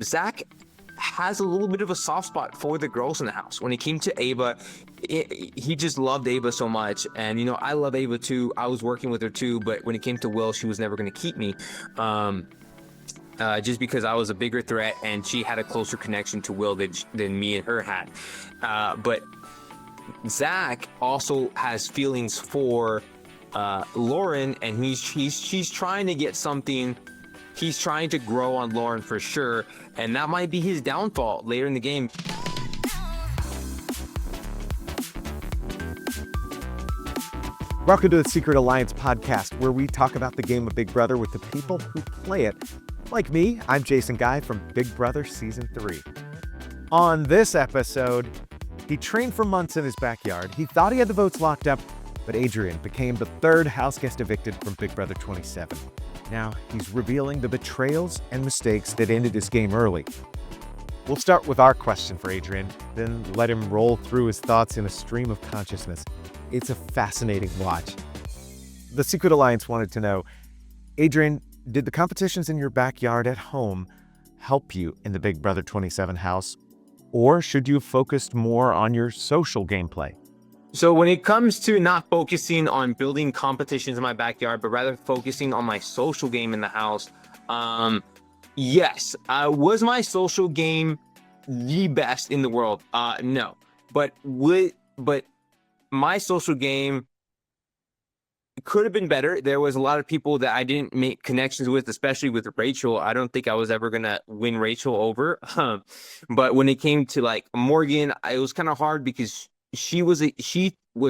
Zach has a little bit of a soft spot for the girls in the house. When it came to Ava, he just loved Ava so much. And, I love Ava too. I was working with her too. But when it came to Will, she was never going to keep me. Just because I was a bigger threat and she had a closer connection to Will than me and her had. But Zach also has feelings for Lauren, and she's trying to get something. He's trying to grow on Lauren for sure, and that might be his downfall later in the game. Welcome to the Secret Alliance podcast, where we talk about the game of Big Brother with the people who play it. Like me, I'm Jason Guy from Big Brother Season 3. On this episode, he trained for months in his backyard. He thought he had the votes locked up, but Adrian became the third house guest evicted from Big Brother 27. Now he's revealing the betrayals and mistakes that ended his game early. We'll start with our question for Adrian, then let him roll through his thoughts in a stream of consciousness. It's a fascinating watch. The Secret Alliance wanted to know, Adrian, did the competitions in your backyard at home help you in the Big Brother 27 house, or should you have focused more on your social gameplay? So when it comes to not focusing on building competitions in my backyard, but rather focusing on my social game in the house, yes. Was my social game the best in the world? No. But my social game could have been better. There was a lot of people that I didn't make connections with, especially with Rachel. I don't think I was ever gonna win Rachel over. But when it came to like Morgan, it was kind of hard because she was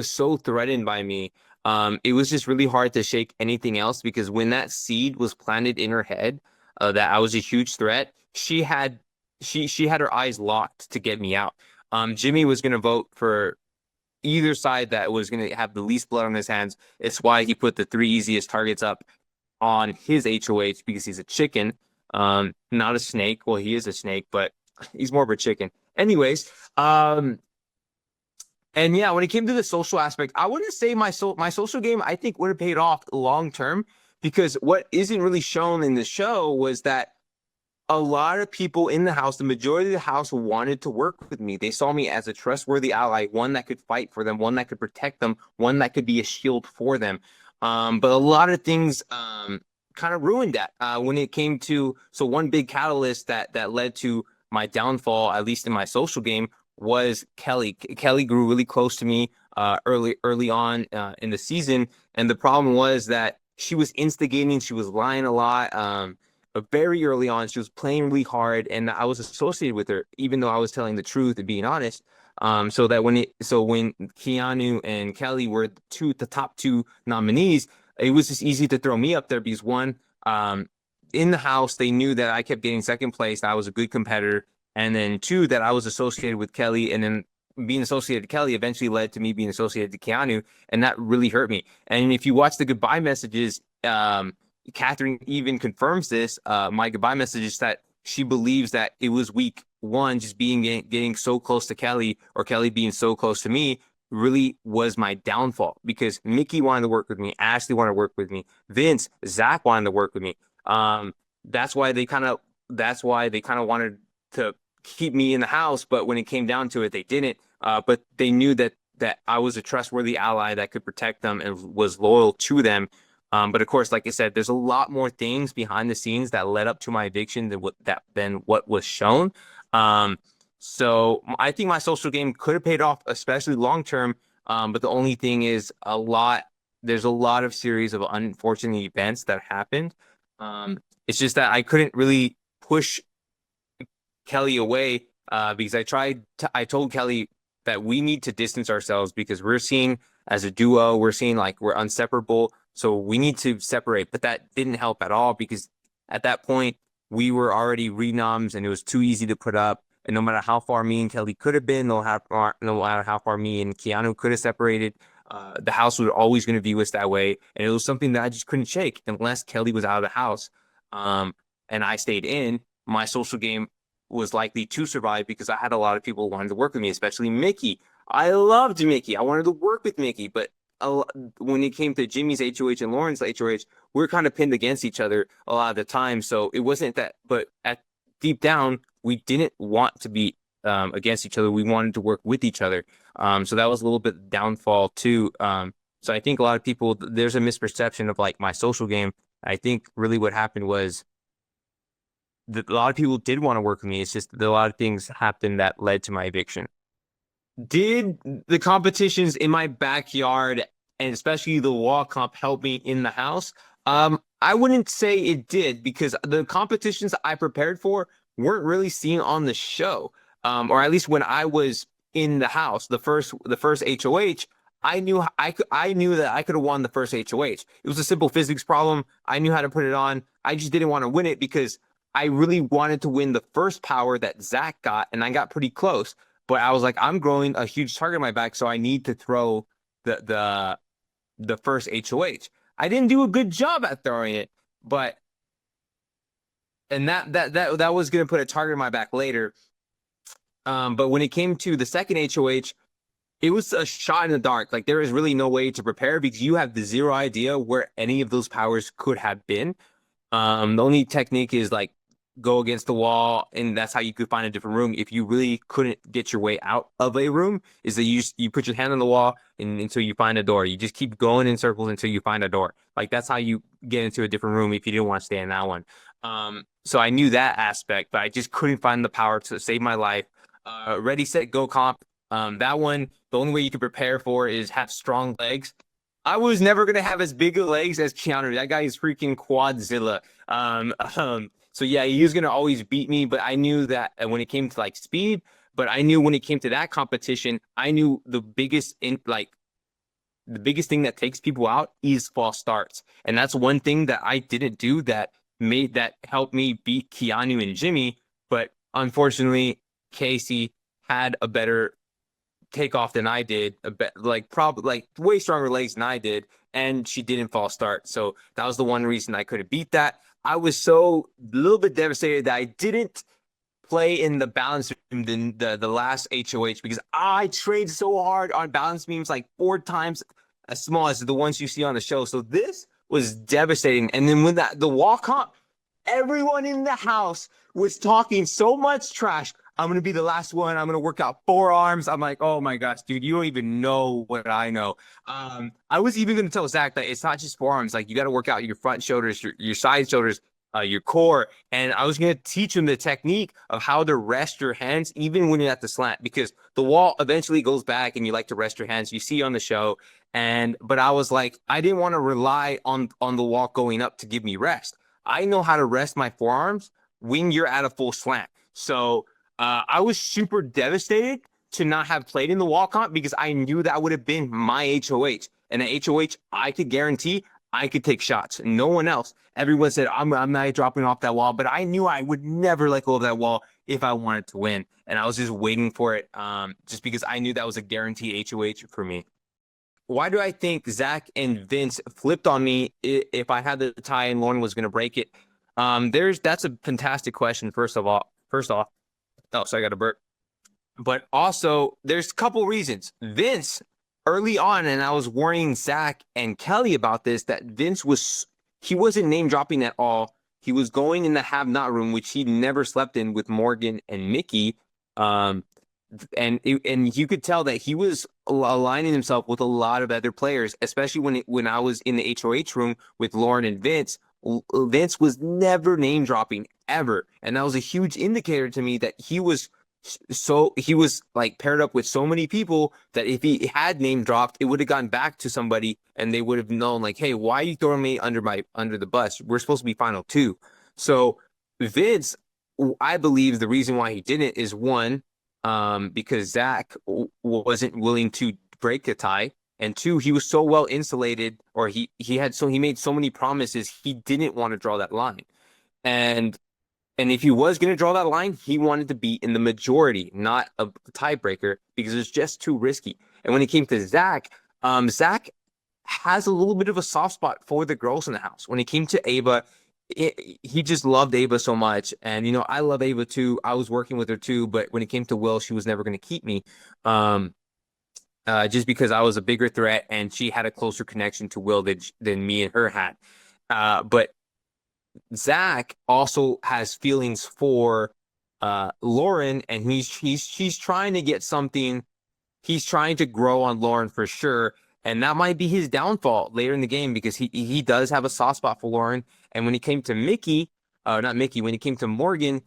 so threatened by me. It was just really hard to shake anything else, because when that seed was planted in her head, that I was a huge threat, she had her eyes locked to get me out. Jimmy was going to vote for either side that was going to have the least blood on his hands. It's why he put the 3 easiest targets up on his HOH, because he's a chicken, not a snake. Well, he is a snake, but he's more of a chicken. Anyways, and yeah, when it came to the social aspect, I wouldn't say my social game, I think, would have paid off long term, because what isn't really shown in the show was that a lot of people in the house, the majority of the house, wanted to work with me. They saw me as a trustworthy ally, one that could fight for them, one that could protect them, one that could be a shield for them. But a lot of things kind of ruined that when it came to, so one big catalyst that led to my downfall, at least in my social game, was Kelly. Kelly grew really close to me early on in the season, and the problem was that she was instigating, she was lying a lot. Very early on, she was playing really hard, and I was associated with her, even though I was telling the truth and being honest. So when Keanu and Kelly were the top 2 nominees, it was just easy to throw me up there, because one, in the house, they knew that I kept getting second place. I was a good competitor. And then 2, that I was associated with Kelly, and then being associated to Kelly eventually led to me being associated to Keanu, and that really hurt me. And if you watch the goodbye messages, Catherine even confirms this. My goodbye messages, that she believes that it was week 1, just getting so close to Kelly, or Kelly being so close to me, really was my downfall, because Mickey wanted to work with me, Ashley wanted to work with me, Vince, Zach wanted to work with me. That's why they kind of wanted to keep me in the house, but when it came down to it, they didn't. But they knew that I was a trustworthy ally that could protect them and was loyal to them. But of course, like I said, there's a lot more things behind the scenes that led up to my eviction than what was shown. So I think my social game could have paid off, especially long term. But the only thing is, there's a lot of series of unfortunate events that happened. It's just that I couldn't really push Kelly away, because I told Kelly that we need to distance ourselves, because we're seen as a duo, we're seen like we're inseparable, so we need to separate. But that didn't help at all, because at that point we were already renoms, and it was too easy to put up. And no matter how far me and Kelly could have been, no matter how far me and Keanu could have separated, the house was always going to view us that way. And it was something that I just couldn't shake unless Kelly was out of the house, and I stayed in. My social game was likely to survive, because I had a lot of people wanting to work with me, especially Mickey. I loved Mickey. I wanted to work with Mickey, but when it came to Jimmy's HOH and Lauren's HOH, we were kind of pinned against each other a lot of the time. So it wasn't that, but deep down, we didn't want to be against each other. We wanted to work with each other. So that was a little bit downfall too. So I think a lot of people, there's a misperception of like my social game. I think really what happened was that a lot of people did want to work with me. It's just that a lot of things happened that led to my eviction. Did the competitions in my backyard and especially the wall comp help me in the house? I wouldn't say it did because the competitions I prepared for weren't really seen on the show. Or at least when I was in the house, the first HOH, I knew that I could have won the first HOH. It was a simple physics problem. I knew how to put it on. I just didn't want to win it because I really wanted to win the first power that Zach got, and I got pretty close. But I was like, I'm growing a huge target on my back, so I need to throw the first HOH. I didn't do a good job at throwing it, but and that was gonna put a target on my back later. But when it came to the second HOH, it was a shot in the dark. Like there is really no way to prepare because you have the zero idea where any of those powers could have been. The only technique is like go against the wall, and that's how you could find a different room. If you really couldn't get your way out of a room, is that you put your hand on the wall and until you find a door. You just keep going in circles until you find a door. Like that's how you get into a different room if you didn't want to stay in that one. So I knew that aspect, but I just couldn't find the power to save my life. Ready, set, go comp. That one, the only way you can prepare for is have strong legs. I was never gonna have as big of legs as Keanu. That guy is freaking Quadzilla. So yeah, he was gonna always beat me, but I knew that when it came to like speed, but I knew when it came to that competition, I knew the biggest thing that takes people out is false starts. And that's one thing that I didn't do that helped me beat Keanu and Jimmy. But unfortunately, Casey had a better takeoff than I did, probably like way stronger legs than I did, and she didn't false start. So that was the one reason I couldn't beat that. I was so a little bit devastated that I didn't play in the balance beam the last HOH because I trained so hard on balance beams like 4 times as small as the ones you see on the show. So this was devastating. And then when the walk up, everyone in the house was talking so much trash. I'm gonna be the last one. I'm gonna work out forearms. I'm like, oh my gosh, dude, you don't even know what I know. I was even gonna tell Zach that it's not just forearms. Like you got to work out your front shoulders, your side shoulders, your core. And I was gonna teach him the technique of how to rest your hands even when you're at the slant, because the wall eventually goes back and you like to rest your hands. You see on the show. But I was like, I didn't want to rely on the wall going up to give me rest. I know how to rest my forearms when you're at a full slant. So I was super devastated to not have played in the wall comp because I knew that would have been my HOH. And the HOH, I could guarantee I could take shots. No one else. Everyone said, I'm not dropping off that wall. But I knew I would never let go of that wall if I wanted to win. And I was just waiting for it just because I knew that was a guaranteed HOH for me. Why do I think Zach and Vince flipped on me if I had the tie and Lauren was going to break it? That's a fantastic question. First off, oh, so I got a burp. But also, there's a couple reasons. Vince, early on, and I was warning Zach and Kelly about this, that he wasn't name dropping at all. He was going in the have not room, which he never slept in with Morgan and Mickey. And you could tell that he was aligning himself with a lot of other players, especially when I was in the HOH room with Lauren and Vince. Vince was never name dropping ever, and that was a huge indicator to me that he was like paired up with so many people that if he had name dropped, it would have gone back to somebody and they would have known like, hey, why are you throwing me under the bus? We're supposed to be final two. So Vince, I believe the reason why he didn't is one, because Zach wasn't willing to break the tie. And two, he was so well insulated, or he made so many promises, he didn't want to draw that line. And if he was going to draw that line, he wanted to be in the majority, not a tiebreaker, because it's just too risky. And when it came to Zach, Zach has a little bit of a soft spot for the girls in the house. When it came to Ava, he just loved Ava so much. And, I love Ava too. I was working with her too. But when it came to Will, she was never going to keep me. Just because I was a bigger threat and she had a closer connection to Will than me and her had. But Zach also has feelings for Lauren, and he's trying to get something. He's trying to grow on Lauren for sure, and that might be his downfall later in the game because he does have a soft spot for Lauren. And when he came to Mickey, not Mickey, when he came to Morgan,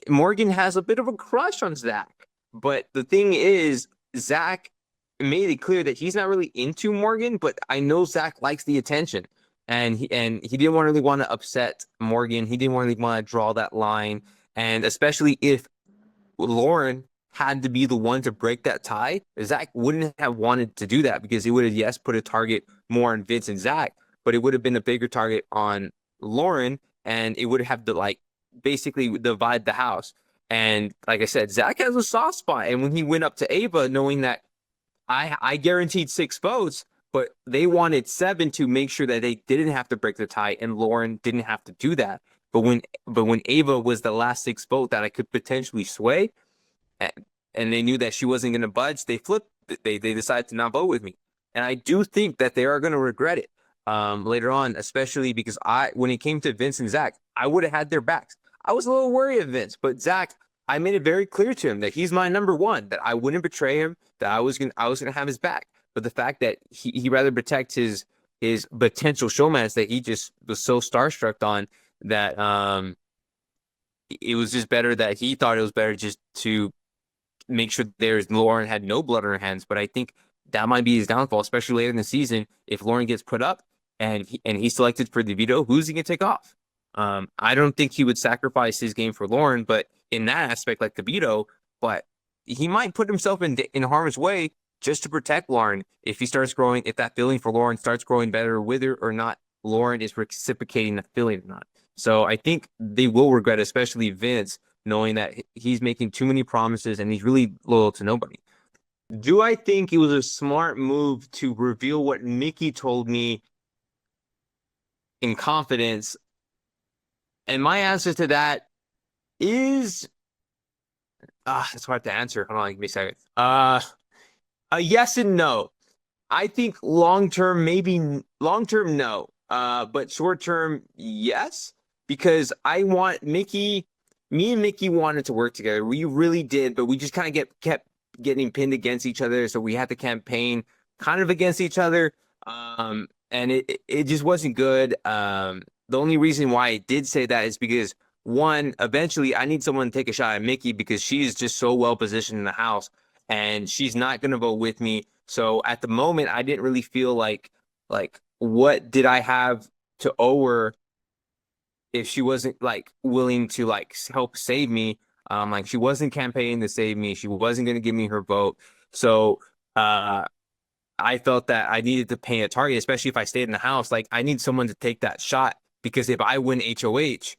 Morgan has a bit of a crush on Zach. But the thing is, Zach made it clear that he's not really into Morgan, but I know Zach likes the attention. And he didn't really want to upset Morgan. He didn't really want to draw that line. And especially if Lauren had to be the one to break that tie, Zach wouldn't have wanted to do that because he would have, yes, put a target more on Vince and Zach, but it would have been a bigger target on Lauren, and it would have to like basically divide the house. And like I said, Zach has a soft spot. And when he went up to Ava, knowing that I guaranteed 6 votes, but they wanted 7 to make sure that they didn't have to break the tie, and Lauren didn't have to do that. But when Ava was the last 6 vote that I could potentially sway, and they knew that she wasn't going to budge, they flipped. They decided to not vote with me, and I do think that they are going to regret it later on, especially because when it came to Vince and Zach, I would have had their backs. I was a little worried of Vince, but Zach, I made it very clear to him that he's my number one, that I wouldn't betray him, that I was gonna have his back. But the fact that he rather protect his potential showmans that he just was so starstruck on that it was just better that he thought it was better just to make sure Lauren had no blood on her hands. But I think that might be his downfall, especially later in the season. If Lauren gets put up and he's selected for the veto, who's he gonna take off? I don't think he would sacrifice his game for Lauren, but in that aspect, like the veto, but he might put himself in harm's way just to protect Lauren. If that feeling for Lauren starts growing better, whether or not Lauren is reciprocating the feeling or not. So I think they will regret, especially Vince, knowing that he's making too many promises and he's really loyal to nobody. Do I think it was a smart move to reveal what Mickey told me in confidence? And my answer to that is, it's hard to answer. Hold on, give me a second. A yes and no. I think long-term, no. But short-term, yes, because me and Mickey wanted to work together. We really did, but we just kind of kept getting pinned against each other. So we had to campaign kind of against each other. And it just wasn't good. The only reason why I did say that is because, one, eventually I need someone to take a shot at Mickey because she is just so well positioned in the house and she's not going to vote with me. So at the moment, I didn't really feel like what did I have to owe her if she wasn't like willing to like help save me. Like she wasn't campaigning to save me. She wasn't going to give me her vote. So I felt that I needed to pay a target, especially if I stayed in the house. Like I need someone to take that shot because if I win HOH,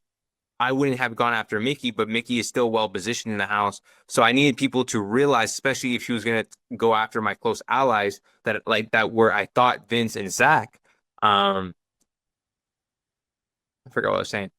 I wouldn't have gone after Mickey, but Mickey is still well positioned in the house. So I needed people to realize, especially if she was going to go after my close allies that where I thought Vince and Zach, I forgot what I was saying,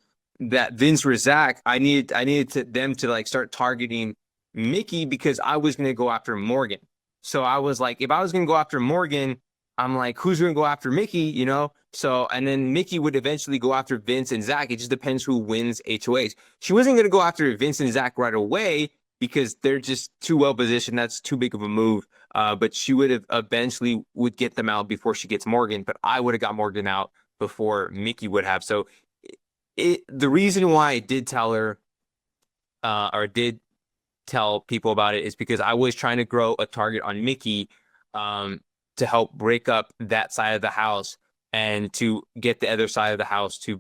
that Vince or Zach, I needed them to like start targeting Mickey because I was going to go after Morgan. So I was like, if I was going to go after Morgan, I'm like, who's going to go after Mickey, you know? So, and then Mickey would eventually go after Vince and Zach. It just depends who wins HOH. She wasn't going to go after Vince and Zach right away because they're just too well positioned. That's too big of a move. But she would have eventually would get them out before she gets Morgan. But I would have got Morgan out before Mickey would have. So the reason why I did tell her or did tell people about it is because I was trying to grow a target on Mickey to help break up that side of the house and to get the other side of the house to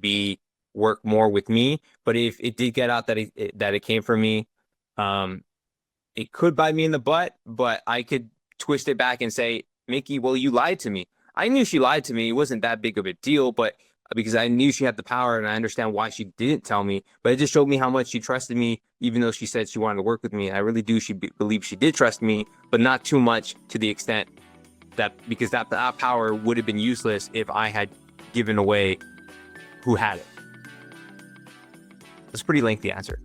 work more with me. But if it did get out that it came from me, it could bite me in the butt, but I could twist it back and say, Mickey, well, you lied to me. I knew she lied to me. It wasn't that big of a deal, but because I knew she had the power and I understand why she didn't tell me, but it just showed me how much she trusted me, even though she said she wanted to work with me. I really do. Believe she did trust me, but not too much to the extent that because that power would have been useless if I had given away who had it. It's a pretty lengthy answer.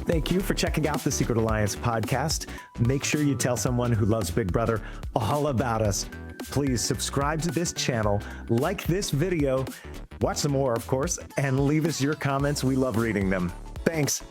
Thank you for checking out the Secret Alliance podcast. Make sure you tell someone who loves Big Brother all about us. Please subscribe to this channel, like this video, watch some more, of course, and leave us your comments. We love reading them. Thanks.